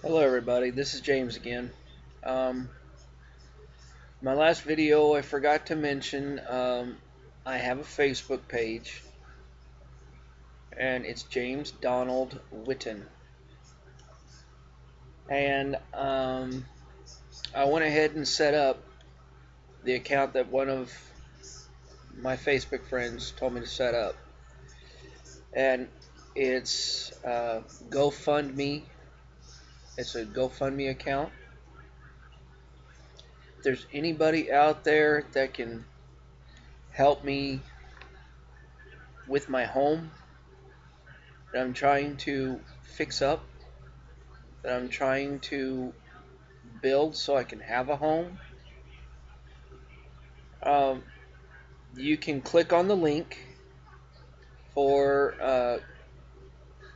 Hello everybody, this is James again. Um, my last video I forgot to mention I have a Facebook page and it's James Donald Witten. And I went ahead and set up the account that one of my Facebook friends told me to set up. And it's GoFundMe. It's a GoFundMe account. If there's anybody out there that can help me with my home that I'm trying to fix up, that I'm trying to build so I can have a home, um, you can click on the link for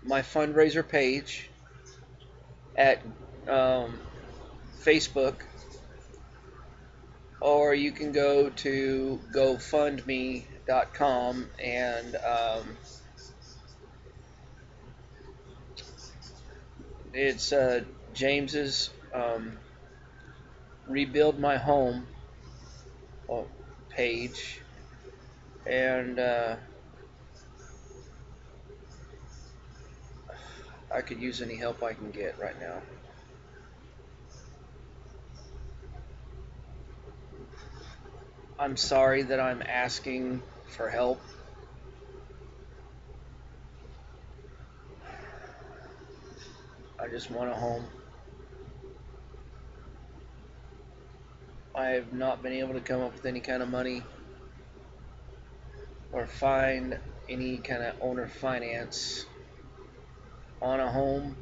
my fundraiser page at um, Facebook, or you can go to GoFundMe.com and it's James's Rebuild My Home page, and I could use any help I can get right now. I'm sorry that I'm asking for help. I just want a home. I have not been able to come up with any kind of money or find any kind of owner finance on a home.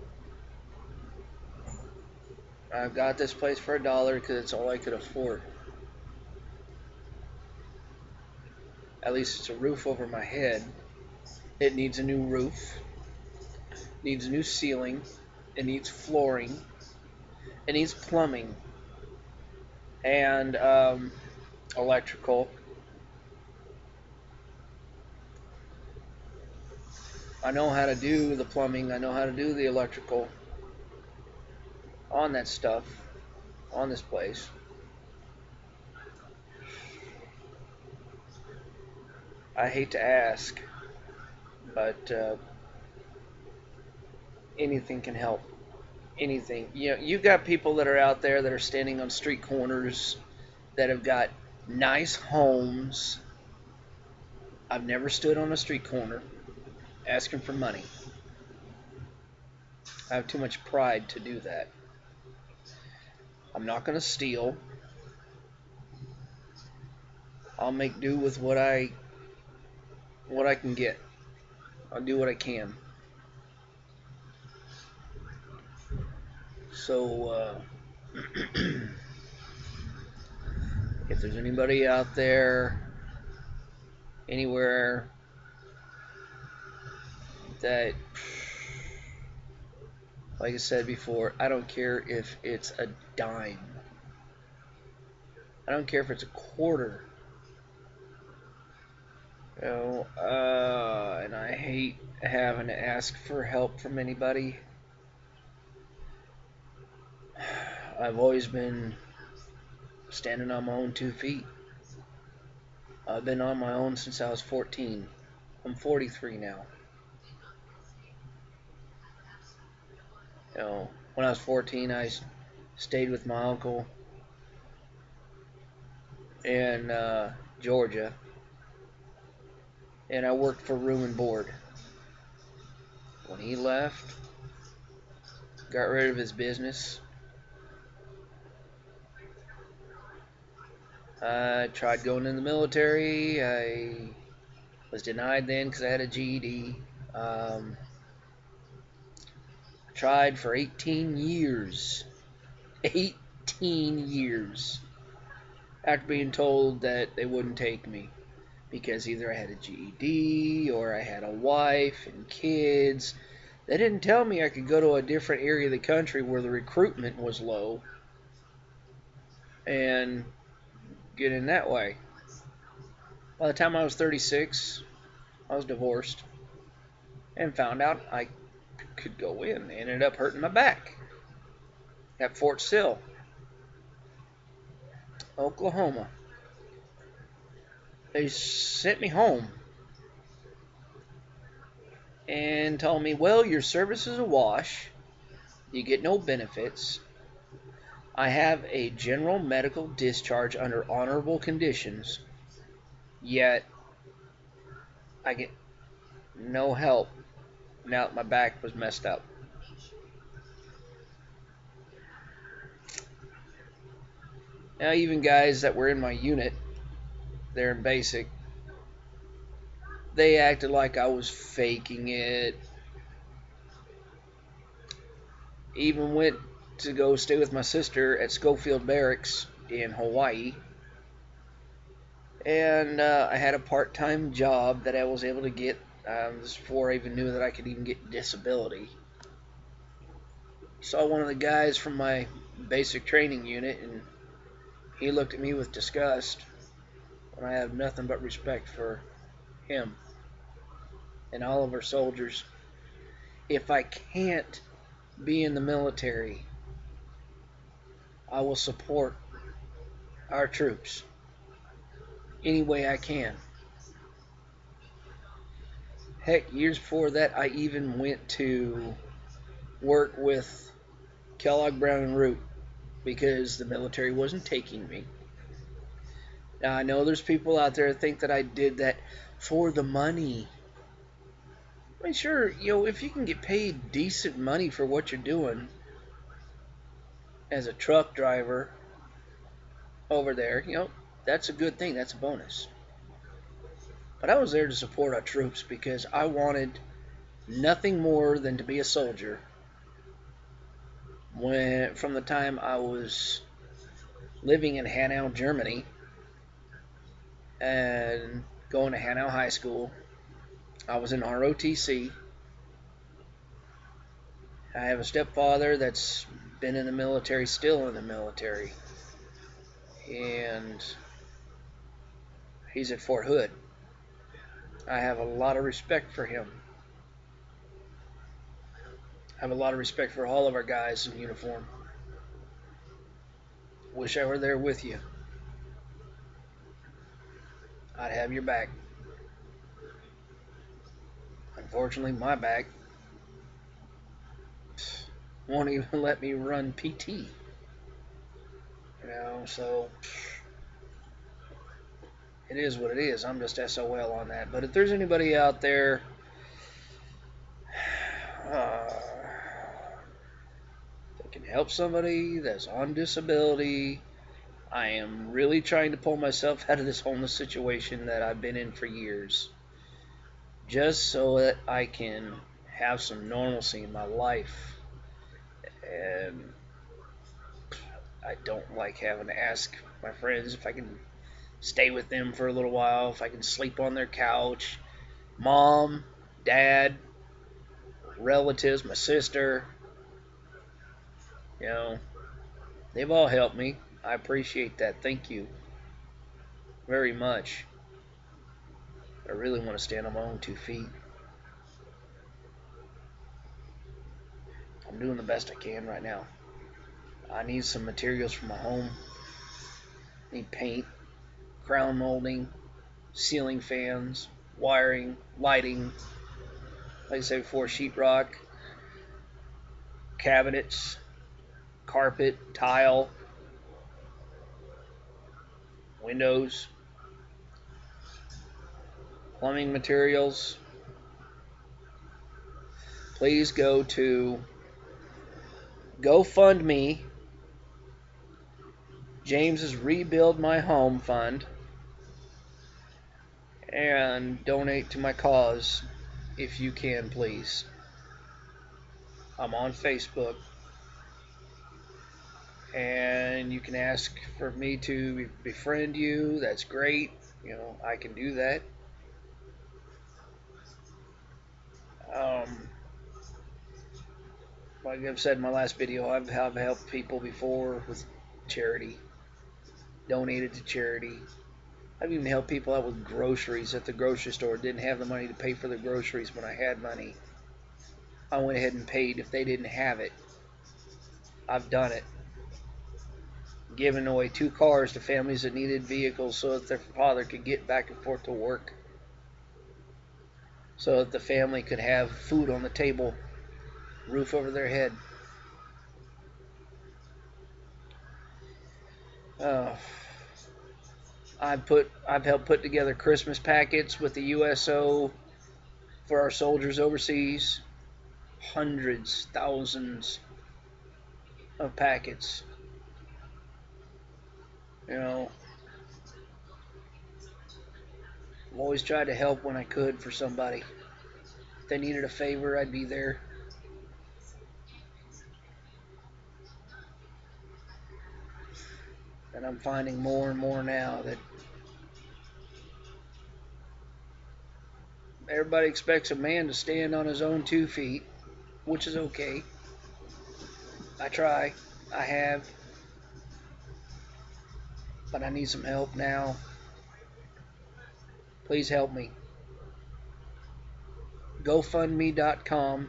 I've got this place for $1 because it's all I could afford. At least it's a roof over my head. It needs a new roof. Needs a new ceiling. It needs flooring. It needs plumbing and electrical. I know how to do the plumbing. I know how to do the electrical on that stuff, on this place. I hate to ask, but anything can help. Anything. You know, you've got people that are out there that are standing on street corners that have got nice homes. I've never stood on a street corner asking for money. I have too much pride to do that. I'm not going to steal. I'll make do with what I can get. I'll do what I can. So if there's anybody out there anywhere that, like I said before, I don't care if it's a dime. I don't care if it's a quarter. You know, and I hate having to ask for help from anybody. I've always been standing on my own 2 feet. I've been on my own since I was 14. I'm 43 now. You know, when I was 14, I stayed with my uncle in Georgia, and I worked for room and board. When he left, got rid of his business, I tried going in the military. I was denied then because I had a GED. Tried for 18 years. 18 years. After being told that they wouldn't take me because either I had a GED or I had a wife and kids. They didn't tell me I could go to a different area of the country where the recruitment was low and get in that way. By the time I was 36, I was divorced and found out I could go in. Ended up hurting my back. at Fort Sill, Oklahoma. They sent me home and told me, well, your service is a wash. You get no benefits. I have a general medical discharge under honorable conditions, yet I get no help now that my back was messed up. Now, even guys that were in my unit, they're in basic, they acted like I was faking it. Even went to go stay with my sister at Schofield Barracks in Hawaii. And I had a part-time job that I was able to get. This is before I even knew that I could even get disability. Saw one of the guys from my basic training unit, and he looked at me with disgust. And I have nothing but respect for him and all of our soldiers. If I can't be in the military, I will support our troops any way I can. Heck, years before that, I even went to work with Kellogg Brown and Root because the military wasn't taking me. Now, I know there's people out there that think that I did that for the money. I mean, sure, if you can get paid decent money for what you're doing as a truck driver over there, that's a good thing. That's a bonus. But I was there to support our troops because I wanted nothing more than to be a soldier from the time I was living in Hanau, Germany, and going to Hanau High School. I was in ROTC. I have a stepfather that's been in the military, still in the military, and he's at Fort Hood. I have a lot of respect for him. I have a lot of respect for all of our guys in uniform. Wish I were there with you. I'd have your back. Unfortunately, my back won't even let me run PT. So it is what it is. I'm just SOL on that. But if there's anybody out there that can help somebody that's on disability, I am really trying to pull myself out of this homeless situation that I've been in for years, just so that I can have some normalcy in my life. And I don't like having to ask my friends if I can stay with them for a little while, if I can sleep on their couch. Mom, dad, relatives, my sister, they've all helped me. I appreciate that. Thank you very much. I really want to stand on my own 2 feet. I'm doing the best I can right now. I need some materials for my home. I need paint, crown molding, ceiling fans, wiring, lighting, like I said before, sheetrock, cabinets, carpet, tile, windows, plumbing materials. Please go to GoFundMe, James's Rebuild My Home Fund, and donate to my cause if you can, please. I'm on Facebook, and you can ask for me to befriend you. That's great. I can do that. Like I've said in my last video, I've helped people before with charity, donated to charity. I've even helped people out with groceries at the grocery store. Didn't have the money to pay for the groceries when I had money. I went ahead and paid if they didn't have it. I've done it. giving away 2 cars to families that needed vehicles so that their father could get back and forth to work, so that the family could have food on the table, roof over their head. I've helped put together Christmas packets with the USO for our soldiers overseas. Hundreds, thousands of packets. You know, I've always tried to help when I could for somebody. If they needed a favor, I'd be there. And I'm finding more and more now that everybody expects a man to stand on his own 2 feet, which is okay. I try. I have. But I need some help now. Please help me. GoFundMe.com.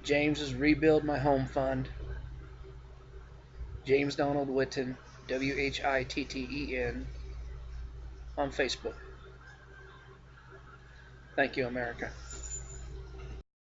James's Rebuild My Home Fund. James Donald Whitten, Whitten, on Facebook. Thank you, America.